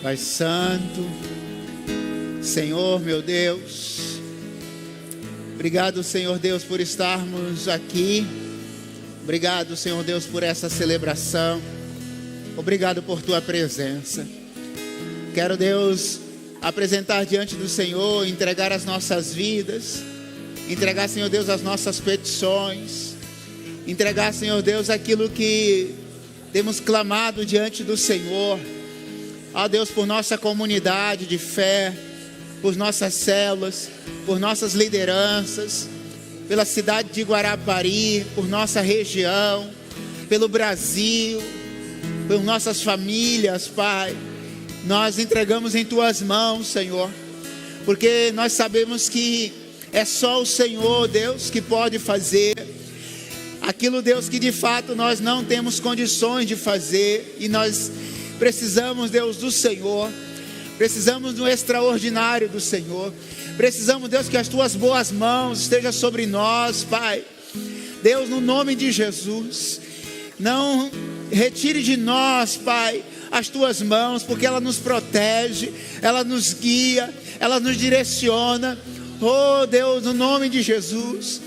Pai Santo, Senhor meu Deus, obrigado, Senhor Deus, por estarmos aqui. Obrigado, Senhor Deus, por essa celebração. Obrigado por Tua presença. Quero, Deus, apresentar diante do Senhor, entregar as nossas vidas, entregar, Senhor Deus, as nossas petições, entregar, Senhor Deus, aquilo que temos clamado diante do Senhor. Ó Deus, por nossa comunidade de fé, por nossas células, por nossas lideranças, pela cidade de Guarapari, por nossa região, pelo Brasil, por nossas famílias, Pai. Nós entregamos em Tuas mãos, Senhor, porque nós sabemos que é só o Senhor, Deus, que pode fazer aquilo, Deus, que de fato nós não temos condições de fazer, e nós precisamos, Deus, do Senhor. Precisamos do extraordinário do Senhor. Precisamos, Deus, que as Tuas boas mãos estejam sobre nós, Pai. Deus, no nome de Jesus, não retire de nós, Pai, as Tuas mãos, porque ela nos protege, ela nos guia, ela nos direciona. Oh Deus, no nome de Jesus,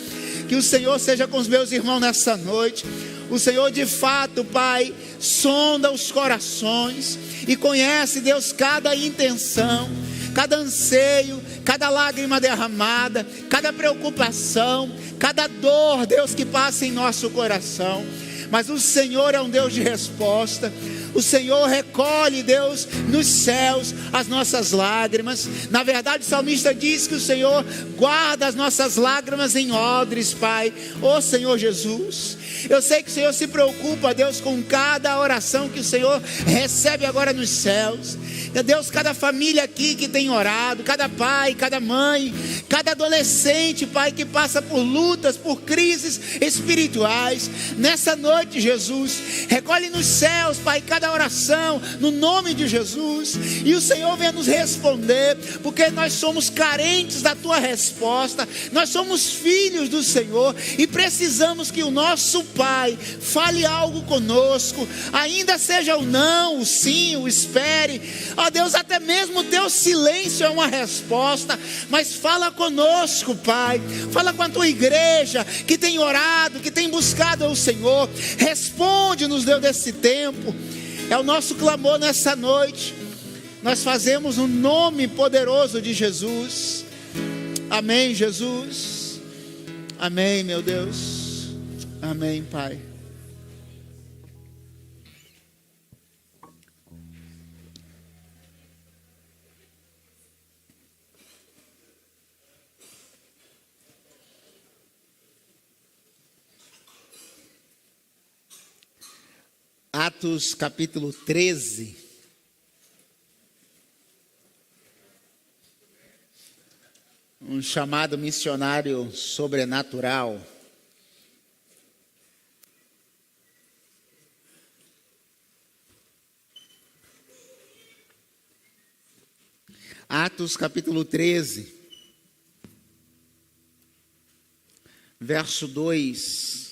que o Senhor seja com os meus irmãos nessa noite. O Senhor de fato, Pai, sonda os corações e conhece, Deus, cada intenção, cada anseio, cada lágrima derramada, cada preocupação, cada dor, Deus, que passa em nosso coração. Mas o Senhor é um Deus de resposta. O Senhor recolhe, Deus, nos céus as nossas lágrimas. Na verdade, o salmista diz que o Senhor guarda as nossas lágrimas em odres, Pai. Ó Senhor Jesus, eu sei que o Senhor se preocupa, Deus, com cada oração que o Senhor recebe agora nos céus. Deus, cada família aqui que tem orado, cada pai, cada mãe, cada adolescente, Pai, que passa por lutas, por crises espirituais, nessa noite, Jesus, recolhe nos céus, Pai, cada oração, no nome de Jesus, e o Senhor venha nos responder, porque nós somos carentes da Tua resposta, nós somos filhos do Senhor, e precisamos que o nosso Pai fale algo conosco, ainda seja o não, o sim, o espere. Ó Deus, até mesmo o Teu silêncio é uma resposta, mas fala conosco, Pai, fala com a Tua igreja, que tem orado, que tem buscado ao Senhor. Responde-nos, Deus, desse tempo. É o nosso clamor nessa noite. Nós fazemos no nome poderoso de Jesus. Amém, Jesus. Amém, meu Deus. Amém, Pai. Atos capítulo 13. Um chamado missionário sobrenatural. Atos capítulo 13, verso 2.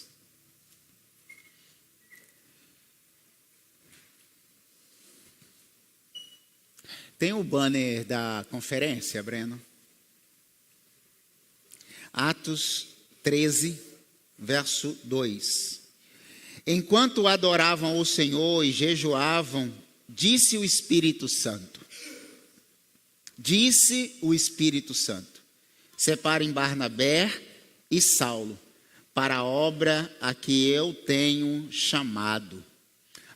Tem o banner da conferência, Breno? Atos 13, verso 2. Enquanto adoravam o Senhor e jejuavam, disse o Espírito Santo. Disse o Espírito Santo: separem Barnabé e Saulo para a obra a que eu tenho chamado.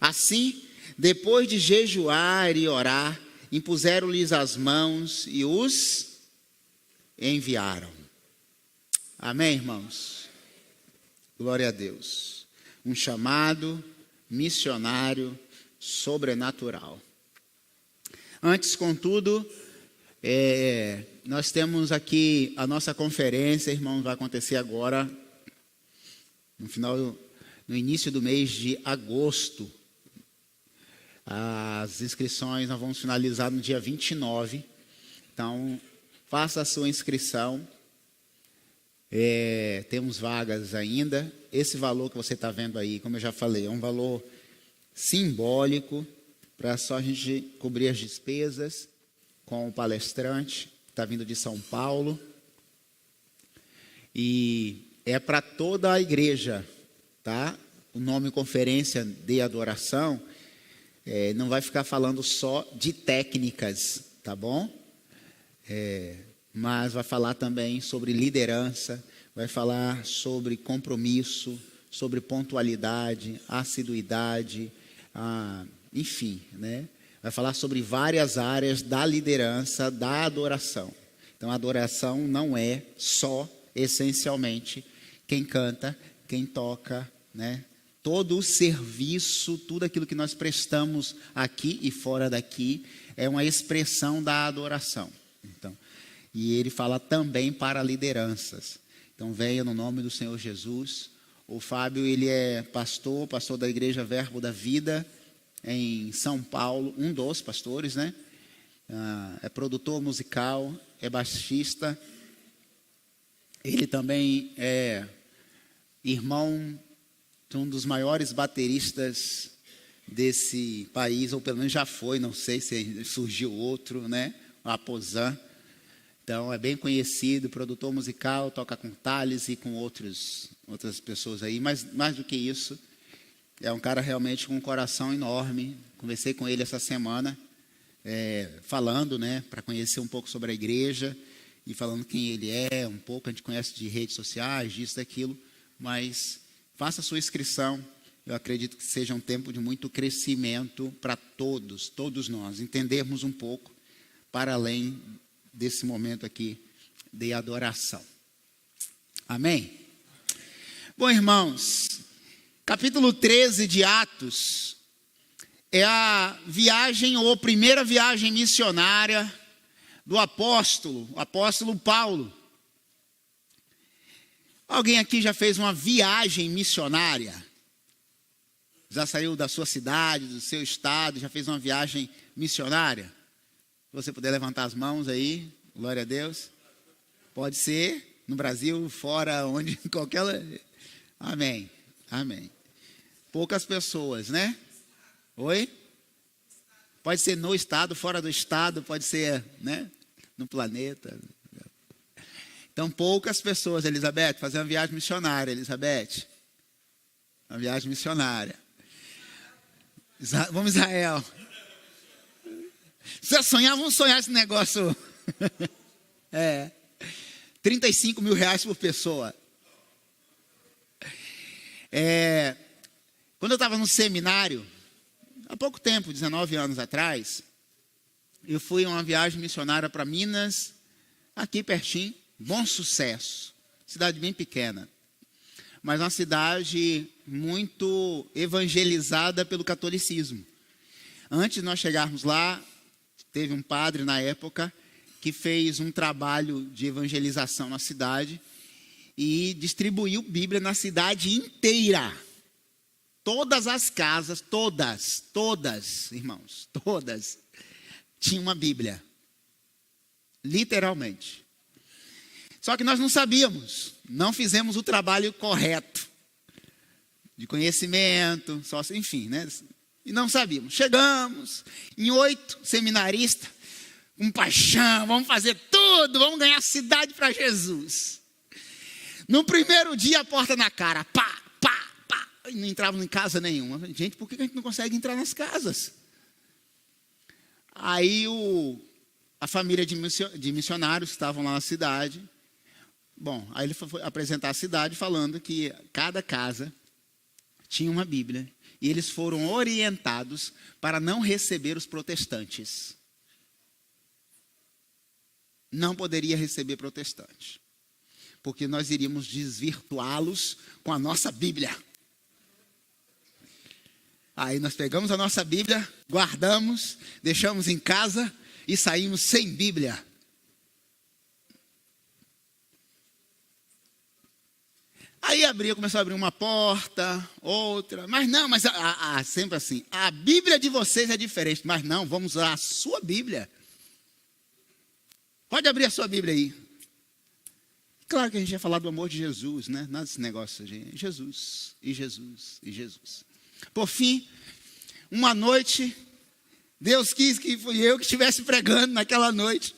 Assim, depois de jejuar e orar, impuseram-lhes as mãos e os enviaram. Amém, irmãos? Glória a Deus. Um chamado missionário sobrenatural. Antes, contudo, nós temos aqui a nossa conferência, irmãos, vai acontecer agora, no início do mês de agosto. As inscrições nós vamos finalizar no dia 29. Então, faça a sua inscrição. Temos vagas ainda. Esse valor que você está vendo aí, como eu já falei, é um valor simbólico. para só a gente cobrir as despesas com o palestrante, que está vindo de São Paulo. E é para toda a igreja, tá? O nome Conferência de Adoração não vai ficar falando só de técnicas, tá bom? Mas vai falar também sobre liderança, vai falar sobre compromisso, sobre pontualidade, assiduidade, enfim, né? Vai falar sobre várias áreas da liderança, da adoração. Então, a adoração não é só, essencialmente, quem canta, quem toca, né? Todo o serviço, tudo aquilo que nós prestamos aqui e fora daqui, é uma expressão da adoração. Então, e ele fala também para lideranças. Então, venha no nome do Senhor Jesus. O Fábio, ele é pastor da Igreja Verbo da Vida, em São Paulo, um dos pastores, né? É produtor musical, é baixista. Ele também é irmão de um dos maiores bateristas desse país, ou pelo menos já foi, não sei se surgiu outro, né? O Aposan. Então, é bem conhecido, produtor musical, toca com Thales e com outras pessoas aí. Mas, mais do que isso, é um cara realmente com um coração enorme. Conversei com ele essa semana, falando, né, para conhecer um pouco sobre a igreja e falando quem ele é, um pouco. A gente conhece de redes sociais, disso, daquilo. Mas faça a sua inscrição. Eu acredito que seja um tempo de muito crescimento para todos nós, entendermos um pouco para além desse momento aqui de adoração. Amém? Bom, irmãos, capítulo 13 de Atos é a viagem ou primeira viagem missionária do o apóstolo Paulo. Alguém aqui já fez uma viagem missionária? Já saiu da sua cidade, do seu estado, já fez uma viagem missionária? Se você puder levantar as mãos aí, glória a Deus. Pode ser no Brasil, fora, onde, qualquer... Amém, amém. Poucas pessoas, né? Oi? Pode ser no estado, fora do estado, pode ser, né? No planeta. Então, poucas pessoas, Elizabeth, fazer uma viagem missionária, Elizabeth. Uma viagem missionária. Vamos, Israel. Se sonhar, vamos sonhar esse negócio. 35 mil reais por pessoa. Quando eu estava no seminário, há pouco tempo, 19 anos atrás, eu fui a uma viagem missionária para Minas, aqui pertinho, Bom Sucesso, cidade bem pequena, mas uma cidade muito evangelizada pelo catolicismo. Antes de nós chegarmos lá, teve um padre na época que fez um trabalho de evangelização na cidade e distribuiu Bíblia na cidade inteira. Todas as casas, todas, irmãos, todas, tinham uma Bíblia. Literalmente. Só que nós não sabíamos, não fizemos o trabalho correto de conhecimento, enfim, né? E não sabíamos. Chegamos em 8 seminaristas, com paixão, vamos fazer tudo, vamos ganhar a cidade para Jesus. No primeiro dia, a porta na cara, pá, pá, pá. E não entrávamos em casa nenhuma. Gente, por que a gente não consegue entrar nas casas? Aí a família de missionários que estavam lá na cidade, aí ele foi apresentar a cidade falando que cada casa tinha uma Bíblia. E eles foram orientados para não receber os protestantes. Não poderia receber protestantes, porque nós iríamos desvirtuá-los com a nossa Bíblia. Aí nós pegamos a nossa Bíblia, guardamos, deixamos em casa e saímos sem Bíblia. Aí começou a abrir uma porta, outra, mas sempre assim, a Bíblia de vocês é diferente, mas não, vamos usar a sua Bíblia. Pode abrir a sua Bíblia aí. Claro que a gente ia falar do amor de Jesus, né? Nada desse negócio de Jesus, e Jesus, e Jesus. Por fim, uma noite, Deus quis que fui eu que estivesse pregando naquela noite.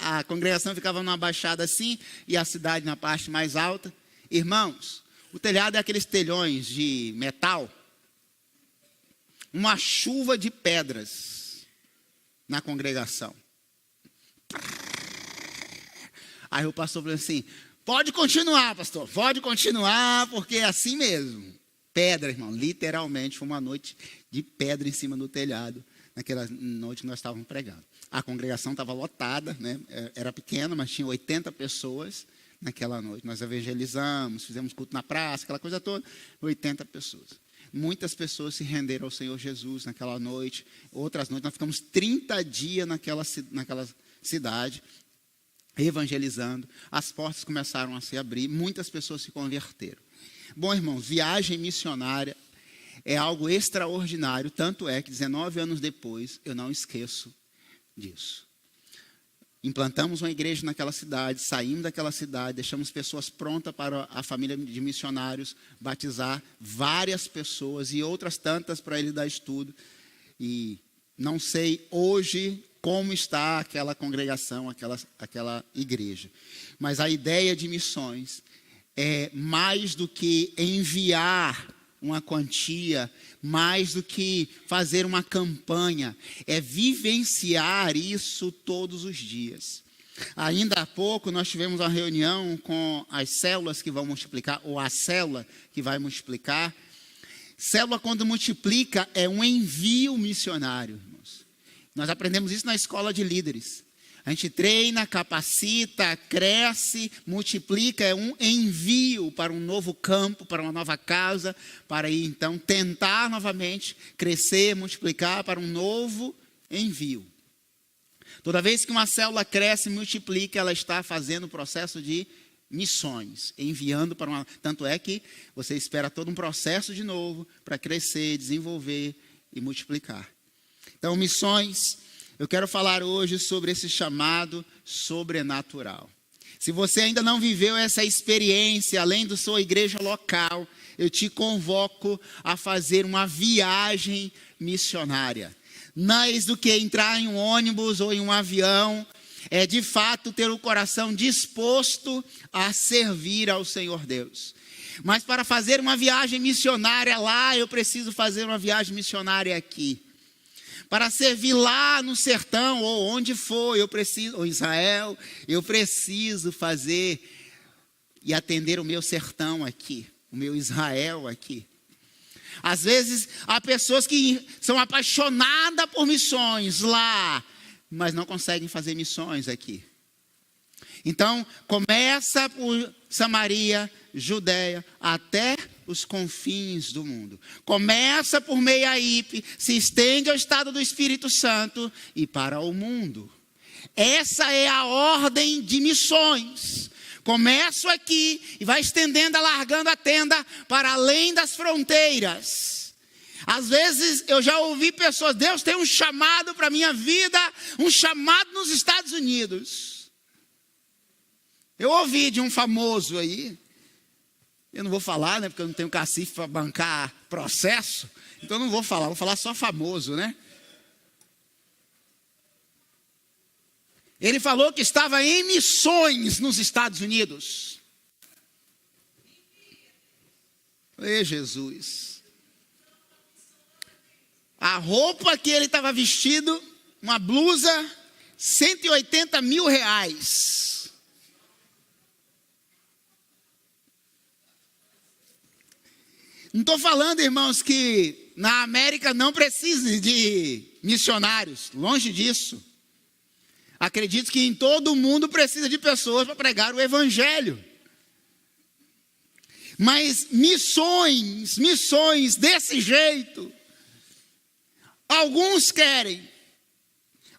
A congregação ficava numa baixada assim e a cidade na parte mais alta. Irmãos, o telhado é aqueles telhões de metal. Uma chuva de pedras na congregação. Aí o pastor falou assim: pode continuar, pastor, pode continuar, porque é assim mesmo. Pedra, irmão, literalmente foi uma noite de pedra em cima do telhado. Naquela noite que nós estávamos pregando. A congregação estava lotada, né? Era pequena, mas tinha 80 pessoas naquela noite. Nós evangelizamos, fizemos culto na praça, aquela coisa toda. 80 pessoas. Muitas pessoas se renderam ao Senhor Jesus naquela noite. Outras noites, nós ficamos 30 dias naquela cidade, evangelizando. As portas começaram a se abrir, muitas pessoas se converteram. Bom, irmãos, viagem missionária é algo extraordinário, tanto é que 19 anos depois, eu não esqueço disso. Implantamos uma igreja naquela cidade, saímos daquela cidade, deixamos pessoas prontas para a família de missionários batizar várias pessoas e outras tantas para ele dar estudo. E não sei hoje como está aquela congregação, aquela igreja. Mas a ideia de missões é mais do que enviar uma quantia, mais do que fazer uma campanha, é vivenciar isso todos os dias. Ainda há pouco nós tivemos uma reunião com as células que vão multiplicar, ou a célula que vai multiplicar. Célula, quando multiplica, é um envio missionário, irmãos. Nós aprendemos isso na escola de líderes. A gente treina, capacita, cresce, multiplica, é um envio para um novo campo, para uma nova casa, para ir então tentar novamente crescer, multiplicar para um novo envio. Toda vez que uma célula cresce e multiplica, ela está fazendo o processo de missões, enviando para uma... Tanto é que você espera todo um processo de novo para crescer, desenvolver e multiplicar. Então, missões... Eu quero falar hoje sobre esse chamado sobrenatural. Se você ainda não viveu essa experiência, além da sua igreja local, eu te convoco a fazer uma viagem missionária. Mais do que entrar em um ônibus ou em um avião, é de fato ter o coração disposto a servir ao Senhor Deus. Mas para fazer uma viagem missionária lá, eu preciso fazer uma viagem missionária aqui. Para servir lá no sertão, ou onde for, ou Israel, eu preciso fazer e atender o meu sertão aqui, o meu Israel aqui. Às vezes, há pessoas que são apaixonadas por missões lá, mas não conseguem fazer missões aqui. Então, começa por Samaria, Judeia, até os confins do mundo. Começa por Meiaípe, se estende ao estado do Espírito Santo e para o mundo. Essa é a ordem de missões. Começo aqui e vai estendendo, alargando a tenda para além das fronteiras. Às vezes eu já ouvi pessoas, Deus tem um chamado para a minha vida, um chamado nos Estados Unidos. Eu ouvi de um famoso aí, eu não vou falar, né, porque eu não tenho cacife para bancar processo, então eu não vou falar só famoso, né? Ele falou que estava em missões nos Estados Unidos. Ei, Jesus. A roupa que ele estava vestido, uma blusa, 180 mil reais. Não estou falando, irmãos, que na América não precise de missionários. Longe disso. Acredito que em todo o mundo precisa de pessoas para pregar o evangelho. Mas missões desse jeito, alguns querem,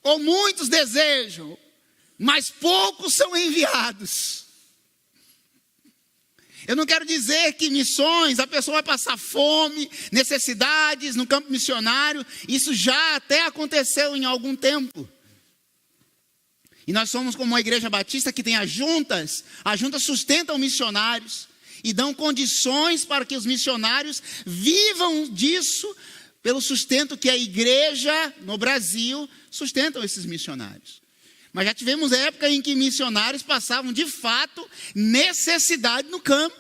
ou muitos desejam, mas poucos são enviados. Eu não quero dizer que missões, a pessoa vai passar fome, necessidades no campo missionário. Isso já até aconteceu em algum tempo. E nós somos como uma igreja batista que tem as juntas sustentam missionários e dão condições para que os missionários vivam disso pelo sustento que a igreja no Brasil sustentam esses missionários. Mas já tivemos época em que missionários passavam de fato necessidade no campo.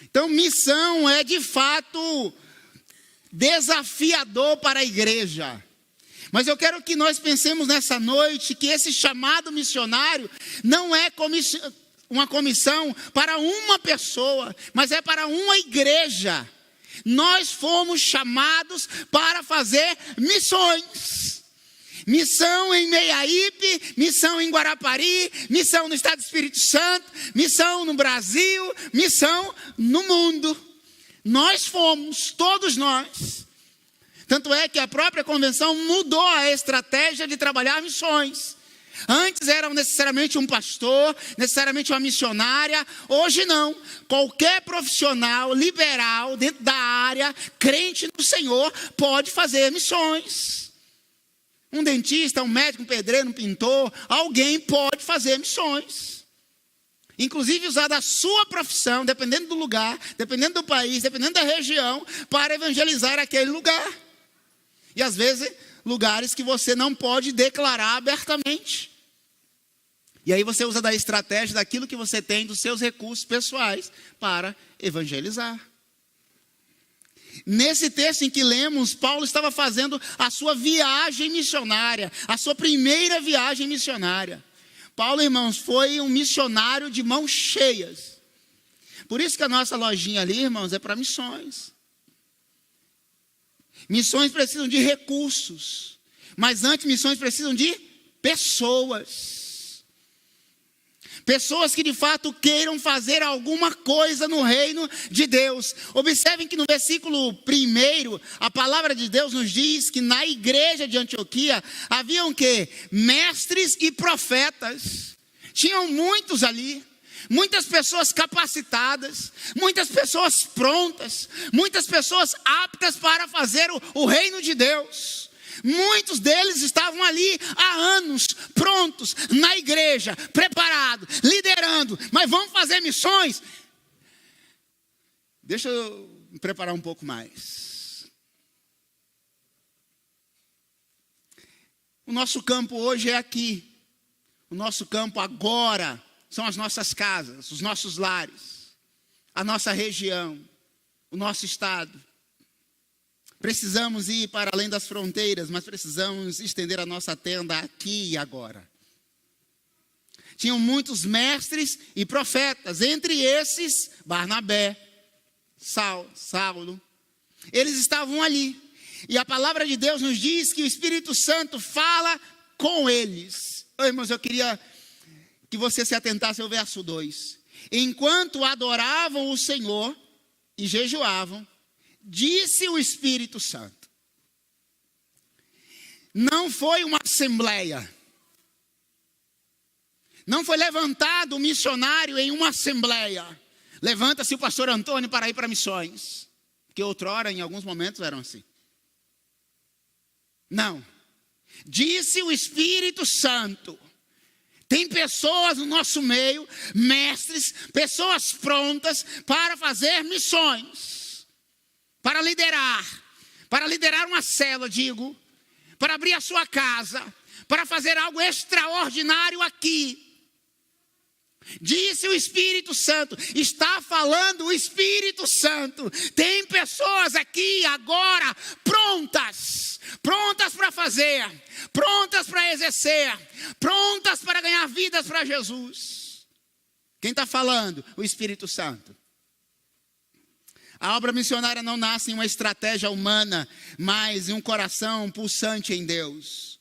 Então missão é de fato desafiador para a igreja. Mas eu quero que nós pensemos nessa noite que esse chamado missionário não é uma comissão para uma pessoa, mas é para uma igreja. Nós fomos chamados para fazer missões. Missão em Meiaípe, missão em Guarapari, missão no Estado do Espírito Santo, missão no Brasil, missão no mundo. Nós fomos, todos nós. Tanto é que a própria convenção mudou a estratégia de trabalhar missões. Antes era necessariamente um pastor, necessariamente uma missionária. Hoje não. Qualquer profissional liberal dentro da área, crente no Senhor, pode fazer missões. Um dentista, um médico, um pedreiro, um pintor, alguém pode fazer missões. Inclusive usar da sua profissão, dependendo do lugar, dependendo do país, dependendo da região, para evangelizar aquele lugar. E às vezes lugares que você não pode declarar abertamente. E aí você usa da estratégia daquilo que você tem, dos seus recursos pessoais, para evangelizar. Nesse texto em que lemos, Paulo estava fazendo a sua viagem missionária, a sua primeira viagem missionária. Paulo, irmãos, foi um missionário de mãos cheias. Por isso que a nossa lojinha ali, irmãos, é para missões. Missões precisam de recursos, mas antes missões precisam de pessoas. Pessoas que de fato queiram fazer alguma coisa no reino de Deus. Observem que no versículo 1, a palavra de Deus nos diz que na igreja de Antioquia haviam que mestres e profetas. Tinham muitos ali. Muitas pessoas capacitadas, muitas pessoas prontas, muitas pessoas aptas para fazer o reino de Deus. Muitos deles estavam ali há anos, prontos, na igreja, preparados, liderando. Mas vamos fazer missões? Deixa eu me preparar um pouco mais. O nosso campo hoje é aqui. O nosso campo agora são as nossas casas, os nossos lares, a nossa região, o nosso estado. Precisamos ir para além das fronteiras, mas precisamos estender a nossa tenda aqui e agora. Tinham muitos mestres e profetas, entre esses Barnabé, Saulo. Eles estavam ali. E a palavra de Deus nos diz que o Espírito Santo fala com eles. Irmãos, eu queria que você se atentasse ao verso 2. Enquanto adoravam o Senhor e jejuavam, disse o Espírito Santo. Não foi uma assembleia. Não foi levantado o missionário em uma assembleia. Levanta-se o pastor Antônio para ir para missões. Que outrora, em alguns momentos, eram assim. Não. Disse o Espírito Santo. Tem pessoas no nosso meio, mestres, pessoas prontas para fazer missões. Para liderar uma célula, para abrir a sua casa, para fazer algo extraordinário aqui. Disse o Espírito Santo, está falando o Espírito Santo. Tem pessoas aqui agora prontas para fazer, prontas para exercer, prontas para ganhar vidas para Jesus. Quem está falando? O Espírito Santo. A obra missionária não nasce em uma estratégia humana, mas em um coração pulsante em Deus.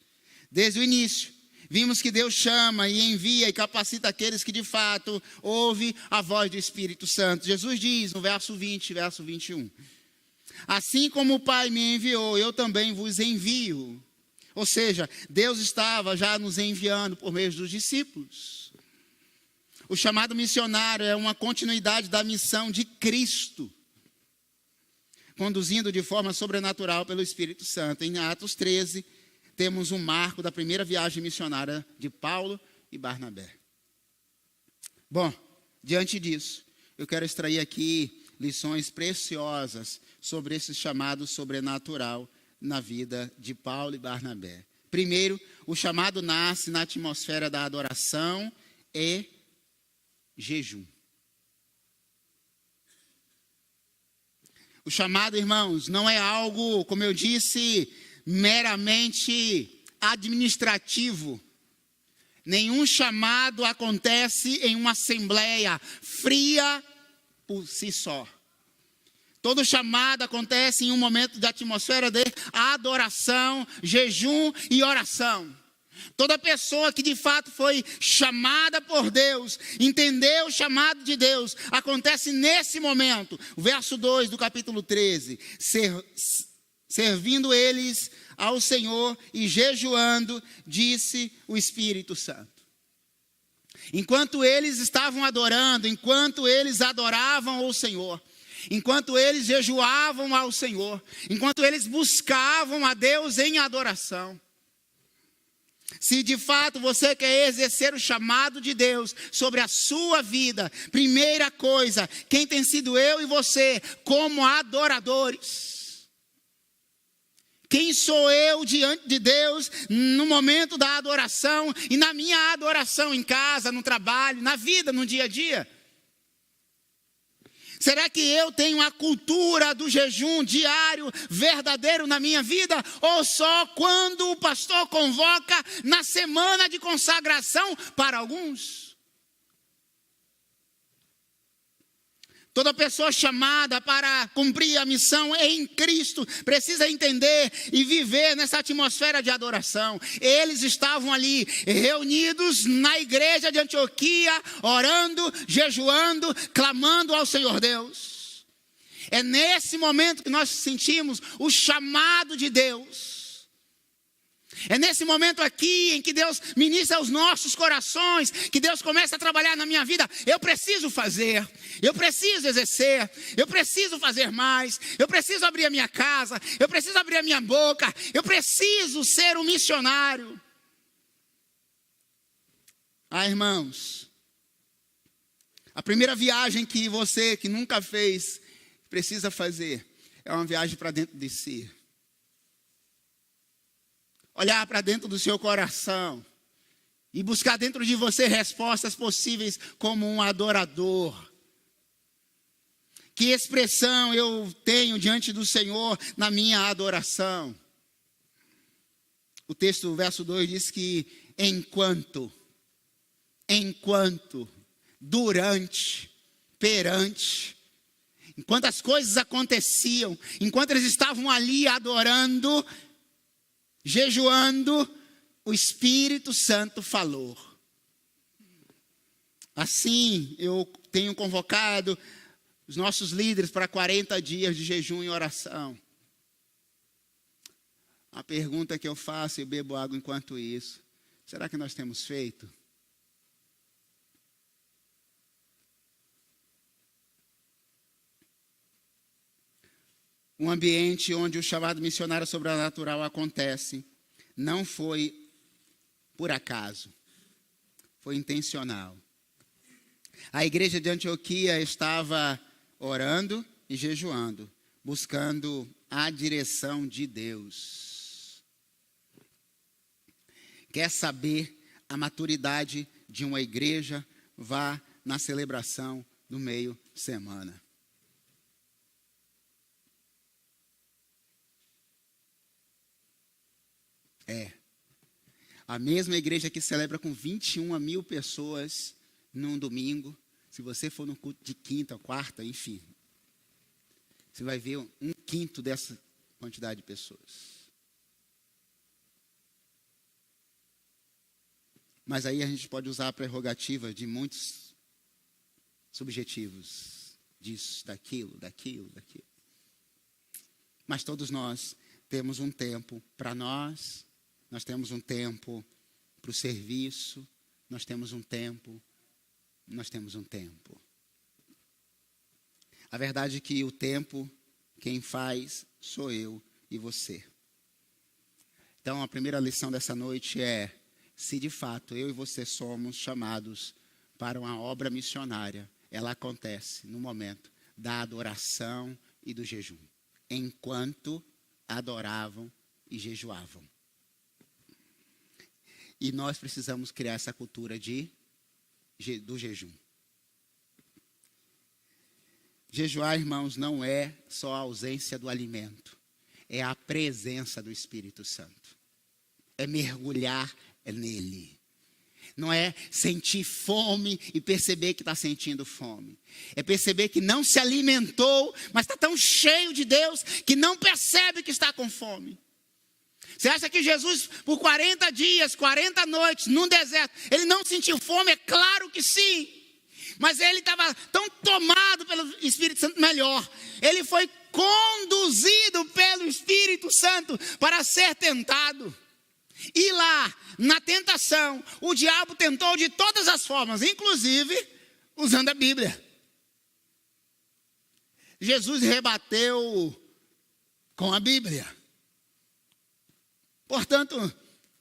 Desde o início, vimos que Deus chama e envia e capacita aqueles que de fato ouvem a voz do Espírito Santo. Jesus diz no verso 20, verso 21. Assim como o Pai me enviou, eu também vos envio. Ou seja, Deus estava já nos enviando por meio dos discípulos. O chamado missionário é uma continuidade da missão de Cristo, conduzindo de forma sobrenatural pelo Espírito Santo. Em Atos 13, temos um marco da primeira viagem missionária de Paulo e Barnabé. Bom, diante disso, eu quero extrair aqui lições preciosas sobre esse chamado sobrenatural na vida de Paulo e Barnabé. Primeiro, o chamado nasce na atmosfera da adoração e jejum. O chamado, irmãos, não é algo, como eu disse, meramente administrativo. Nenhum chamado acontece em uma assembleia fria por si só. Todo chamado acontece em um momento de atmosfera de adoração, jejum e oração. Toda pessoa que de fato foi chamada por Deus, entendeu o chamado de Deus, acontece nesse momento. O verso 2 do capítulo 13. Servindo eles ao Senhor e jejuando, disse o Espírito Santo. Enquanto eles estavam adorando, enquanto eles adoravam o Senhor, enquanto eles jejuavam ao Senhor, enquanto eles buscavam a Deus em adoração. Se de fato você quer exercer o chamado de Deus sobre a sua vida, primeira coisa, quem tem sido eu e você como adoradores? Quem sou eu diante de Deus no momento da adoração e na minha adoração em casa, no trabalho, na vida, no dia a dia? Será que eu tenho a cultura do jejum diário verdadeiro na minha vida? Ou só quando o pastor convoca na semana de consagração para alguns? Toda pessoa chamada para cumprir a missão em Cristo precisa entender e viver nessa atmosfera de adoração. Eles estavam ali reunidos na igreja de Antioquia, orando, jejuando, clamando ao Senhor Deus. É nesse momento que nós sentimos o chamado de Deus. É nesse momento aqui em que Deus ministra aos nossos corações, que Deus começa a trabalhar na minha vida. Eu preciso fazer, eu preciso exercer, eu preciso fazer mais, eu preciso abrir a minha casa, eu preciso abrir a minha boca, eu preciso ser um missionário. Irmãos, a primeira viagem que você que nunca fez precisa fazer é uma viagem para dentro de si. Olhar para dentro do seu coração e buscar dentro de você respostas possíveis como um adorador. Que expressão eu tenho diante do Senhor na minha adoração? O texto, o verso 2 diz que enquanto, durante, perante, enquanto as coisas aconteciam, enquanto eles estavam ali adorando, jejuando, o Espírito Santo falou. Assim, eu tenho convocado os nossos líderes para 40 dias de jejum e oração. A pergunta que eu faço e bebo água enquanto isso: será que nós temos feito? Um ambiente onde o chamado missionário sobrenatural acontece, não foi por acaso, foi intencional. A igreja de Antioquia estava orando e jejuando, buscando a direção de Deus. Quer saber a maturidade de uma igreja? Vá na celebração do meio-semana. A mesma igreja que celebra com 21 mil pessoas num domingo, se você for no culto de quinta, quarta, enfim, você vai ver 1/5 dessa quantidade de pessoas. Mas aí a gente pode usar a prerrogativa de muitos subjetivos, disso, daquilo. Mas todos nós temos um tempo para nós. Nós temos um tempo para o serviço, nós temos um tempo. A verdade é que o tempo, quem faz, sou eu e você. Então, a primeira lição dessa noite é: se de fato eu e você somos chamados para uma obra missionária, ela acontece no momento da adoração e do jejum, enquanto adoravam e jejuavam. E nós precisamos criar essa cultura do jejum. Jejuar, irmãos, não é só a ausência do alimento, é a presença do Espírito Santo. É mergulhar nele. Não é sentir fome e perceber que está sentindo fome. É perceber que não se alimentou, mas está tão cheio de Deus que não percebe que está com fome. Você acha que Jesus, por 40 dias, 40 noites, num deserto, ele não sentiu fome? É claro que sim. Mas ele estava tão tomado pelo Espírito Santo, melhor. Ele foi conduzido pelo Espírito Santo para ser tentado. E lá, na tentação, o diabo tentou de todas as formas, inclusive usando a Bíblia. Jesus rebateu com a Bíblia. Portanto,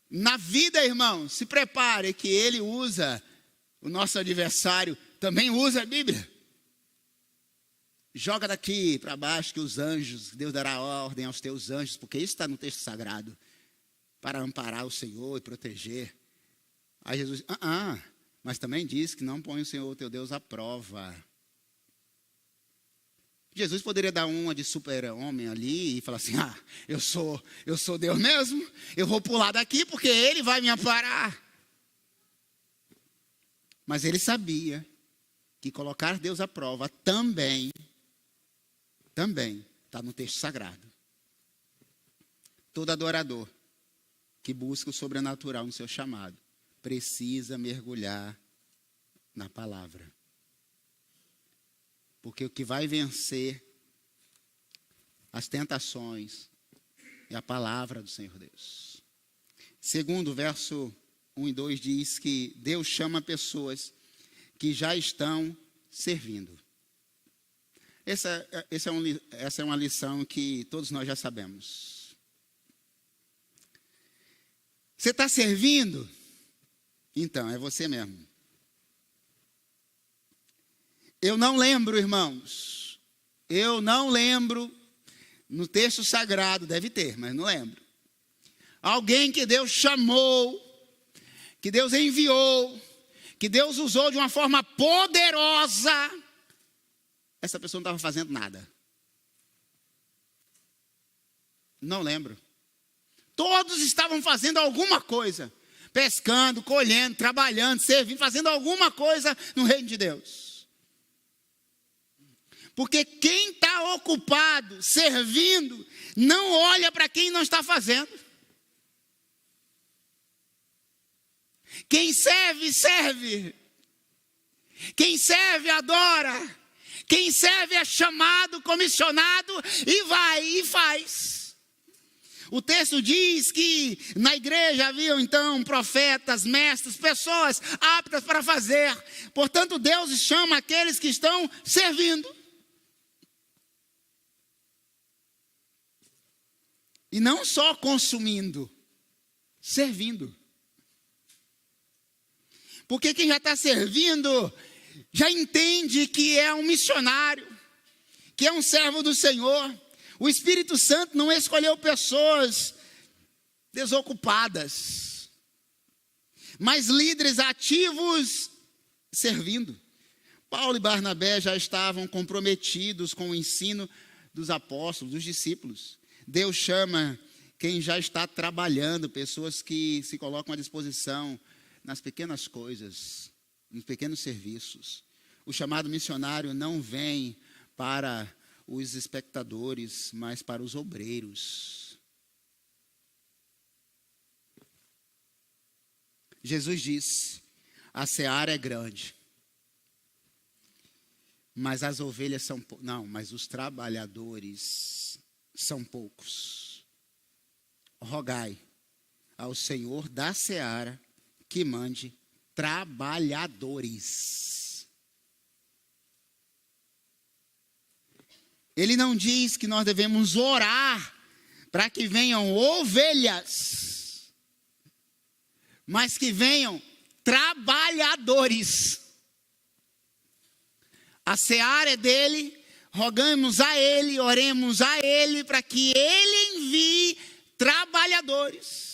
na vida, irmão, se prepare que ele usa, o nosso adversário também usa a Bíblia. Joga daqui para baixo que os anjos, Deus dará ordem aos teus anjos, porque isso está no texto sagrado, para amparar o Senhor e proteger. Aí Jesus, mas também diz que não põe o Senhor teu Deus à prova. Jesus poderia dar uma de super-homem ali e falar assim, eu sou Deus mesmo, eu vou pular daqui porque ele vai me amparar. Mas ele sabia que colocar Deus à prova também está no texto sagrado. Todo adorador que busca o sobrenatural no seu chamado precisa mergulhar na palavra. Porque o que vai vencer as tentações é a palavra do Senhor Deus. Segundo, verso 1 e 2 diz que Deus chama pessoas que já estão servindo. Essa é uma lição que todos nós já sabemos. Você está servindo? Então, é você mesmo. Eu não lembro, irmãos. Eu não lembro. No texto sagrado, deve ter, mas não lembro. Alguém que Deus chamou, que Deus enviou, que Deus usou de uma forma poderosa. Essa pessoa não estava fazendo nada. Não lembro. Todos estavam fazendo alguma coisa. Pescando, colhendo, trabalhando, servindo, fazendo alguma coisa no reino de Deus. Porque quem está ocupado, servindo, não olha para quem não está fazendo. Quem serve, serve. Quem serve, adora. Quem serve é chamado, comissionado e vai e faz. O texto diz que na igreja haviam então profetas, mestres, pessoas aptas para fazer. Portanto, Deus chama aqueles que estão servindo. E não só consumindo, servindo. Porque quem já está servindo, já entende que é um missionário, que é um servo do Senhor. O Espírito Santo não escolheu pessoas desocupadas, mas líderes ativos servindo. Paulo e Barnabé já estavam comprometidos com o ensino dos apóstolos, dos discípulos. Deus chama quem já está trabalhando, pessoas que se colocam à disposição nas pequenas coisas, nos pequenos serviços. O chamado missionário não vem para os espectadores, mas para os obreiros. Jesus disse, a seara é grande, mas as ovelhas são mas os trabalhadores são poucos. Rogai ao Senhor da seara que mande trabalhadores. Ele não diz que nós devemos orar para que venham ovelhas, mas que venham trabalhadores. A seara é dele, rogamos a Ele, oremos a Ele para que Ele envie trabalhadores.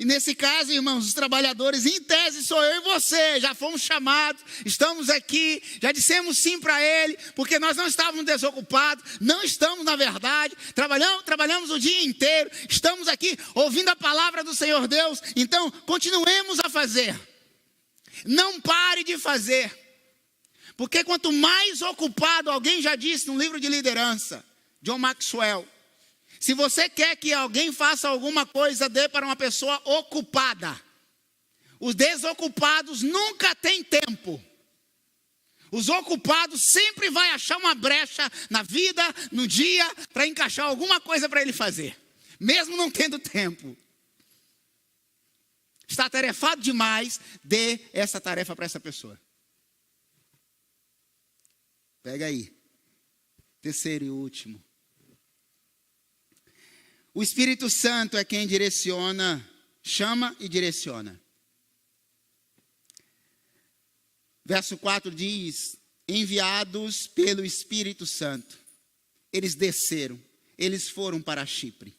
E nesse caso, irmãos, os trabalhadores, em tese, sou eu e você, já fomos chamados, estamos aqui, já dissemos sim para Ele, porque nós não estávamos desocupados, não estamos na verdade, trabalhamos o dia inteiro, estamos aqui ouvindo a palavra do Senhor Deus, então continuemos a fazer, não pare de fazer, porque quanto mais ocupado, alguém já disse no livro de liderança, John Maxwell, se você quer que alguém faça alguma coisa, dê para uma pessoa ocupada. Os desocupados nunca têm tempo. Os ocupados sempre vai achar uma brecha na vida, no dia, para encaixar alguma coisa para ele fazer. Mesmo não tendo tempo. Está atarefado demais, dê essa tarefa para essa pessoa. Pega aí. Terceiro e último. O Espírito Santo é quem direciona, chama e direciona. Verso 4 diz, enviados pelo Espírito Santo, eles desceram, eles foram para Chipre.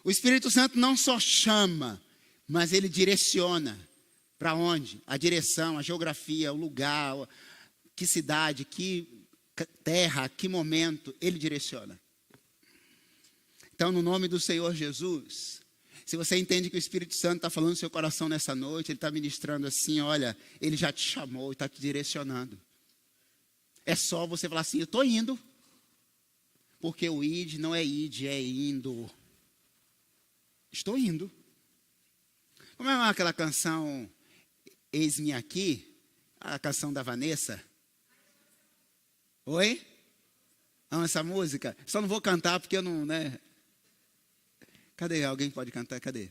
O Espírito Santo não só chama, mas ele direciona. Para onde? A direção, a geografia, o lugar, que cidade, que terra, que momento, ele direciona. Então, no nome do Senhor Jesus, se você entende que o Espírito Santo está falando no seu coração nessa noite, ele está ministrando assim, olha, ele já te chamou e está te direcionando. É só você falar assim, eu estou indo. Porque o id não é id, é indo. Estou indo. Como é aquela canção, Eis-me Aqui, a canção da Vanessa? Oi? Amo essa música? Só não vou cantar porque eu não, né? Cadê? Alguém pode cantar? Cadê?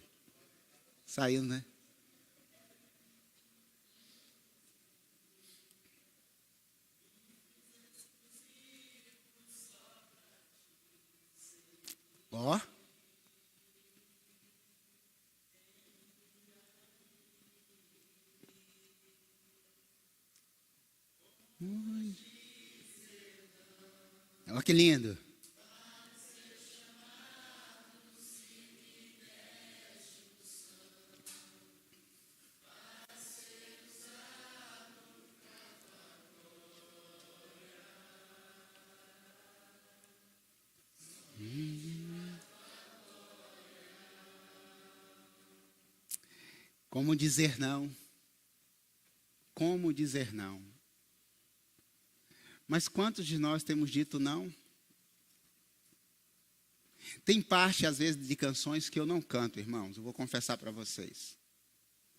Saiu, né? Ó. Olha que lindo. Como dizer não? Como dizer não? Mas quantos de nós temos dito não? Tem parte, às vezes, de canções que eu não canto, irmãos. Eu vou confessar para vocês.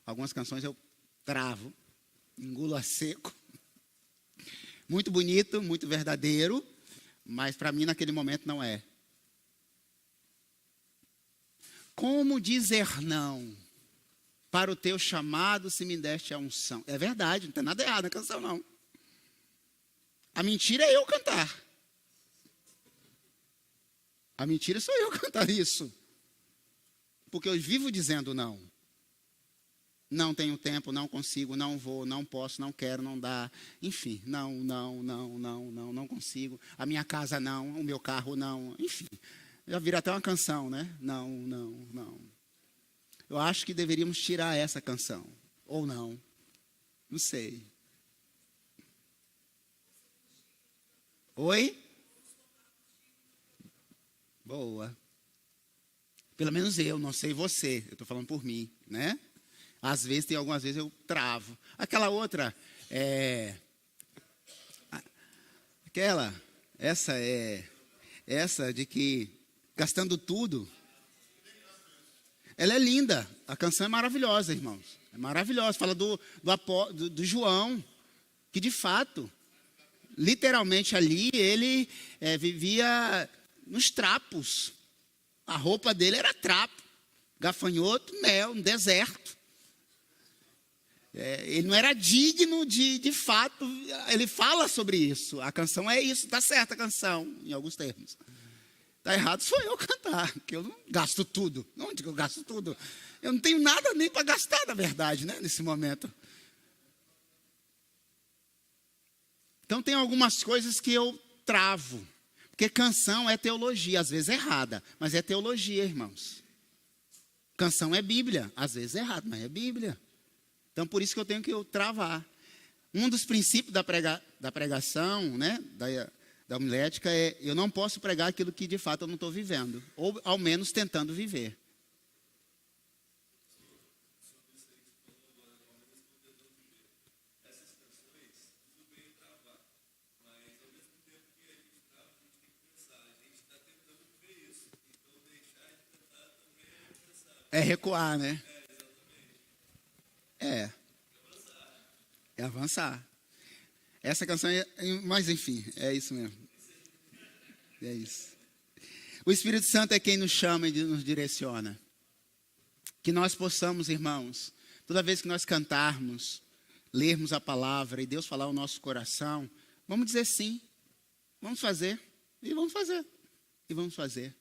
Algumas canções eu travo, engulo a seco. Muito bonito, muito verdadeiro, mas para mim naquele momento não é. Como dizer não para o teu chamado se me deste a unção? É verdade, não tem nada errado na canção não. A mentira é eu cantar. A mentira sou eu cantar isso. Porque eu vivo dizendo não. Não tenho tempo, não consigo, não vou, não posso, não quero, não dá. Enfim, não consigo. A minha casa não, o meu carro não. Enfim, já vira até uma canção, né? Não. Eu acho que deveríamos tirar essa canção. Ou não. Não sei. Oi? Boa. Pelo menos eu, não sei você. Eu estou falando por mim, né? Às vezes, tem algumas vezes eu travo. Aquela outra, essa de que, gastando tudo, ela é linda. A canção é maravilhosa, irmãos. É maravilhosa. Fala do João, que de fato, literalmente ali, ele vivia nos trapos. A roupa dele era trapo. Gafanhoto, mel, no deserto. Ele não era digno de fato, ele fala sobre isso. A canção é isso, está certa a canção, em alguns termos. Está errado sou eu cantar, porque eu não gasto tudo. Onde que eu gasto tudo? Eu não tenho nada nem para gastar, na verdade, né, nesse momento. Então tem algumas coisas que eu travo. Porque canção é teologia, às vezes errada, mas é teologia, irmãos. Canção é Bíblia, às vezes errado, mas é Bíblia. Então por isso que eu tenho que travar. Um dos princípios da pregação, né, da homilética é: eu não posso pregar aquilo que de fato eu não estou vivendo, ou ao menos tentando viver. É recuar, né? É avançar. Essa canção mas enfim, é isso mesmo. É isso. O Espírito Santo é quem nos chama e nos direciona. Que nós possamos, irmãos, toda vez que nós cantarmos, lermos a palavra e Deus falar ao nosso coração, vamos dizer sim, vamos fazer, e vamos fazer, e vamos fazer.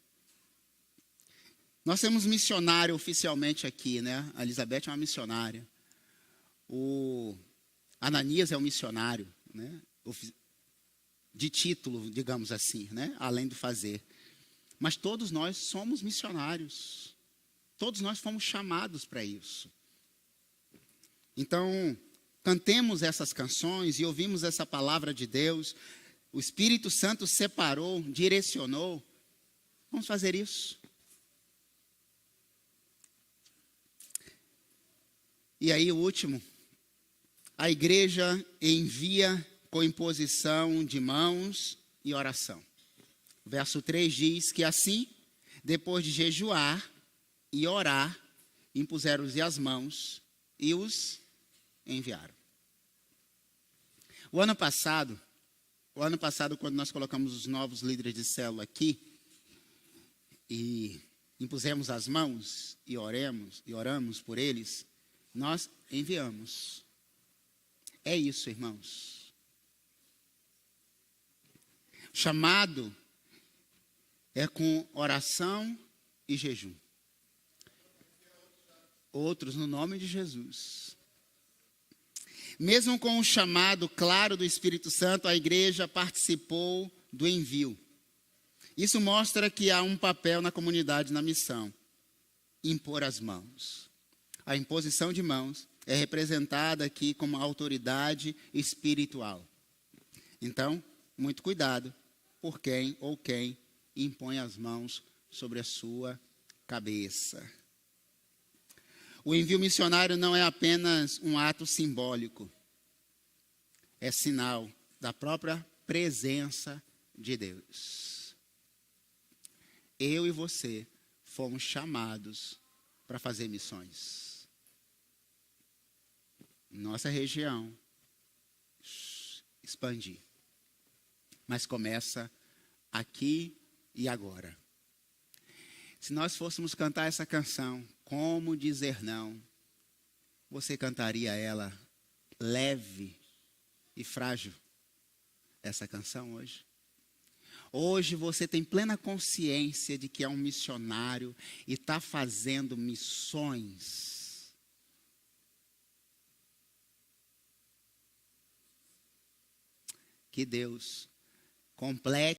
Nós temos missionário oficialmente aqui, né? A Elizabeth é uma missionária. O Ananias é um missionário, né? De título, digamos assim, né? Além do fazer. Mas todos nós somos missionários. Todos nós fomos chamados para isso. Então, cantemos essas canções e ouvimos essa palavra de Deus. O Espírito Santo separou, direcionou. Vamos fazer isso. E aí o último. A igreja envia com imposição de mãos e oração. Verso 3 diz que assim, depois de jejuar e orar, impuseram-lhe as mãos e os enviaram. O ano passado, quando nós colocamos os novos líderes de célula aqui, e impusemos as mãos e oramos por eles, nós enviamos. É isso, irmãos. O chamado é com oração e jejum. Outros no nome de Jesus. Mesmo com o chamado claro do Espírito Santo, a igreja participou do envio. Isso mostra que há um papel na comunidade na missão: impor as mãos. A imposição de mãos é representada aqui como autoridade espiritual. Então, muito cuidado por quem ou quem impõe as mãos sobre a sua cabeça. O envio missionário não é apenas um ato simbólico. É sinal da própria presença de Deus. Eu e você fomos chamados para fazer missões. Nossa região, expandir. Mas começa aqui e agora. Se nós fôssemos cantar essa canção, Como Dizer Não, você cantaria ela leve e frágil, essa canção hoje? Hoje você tem plena consciência de que é um missionário e está fazendo missões. Que Deus complete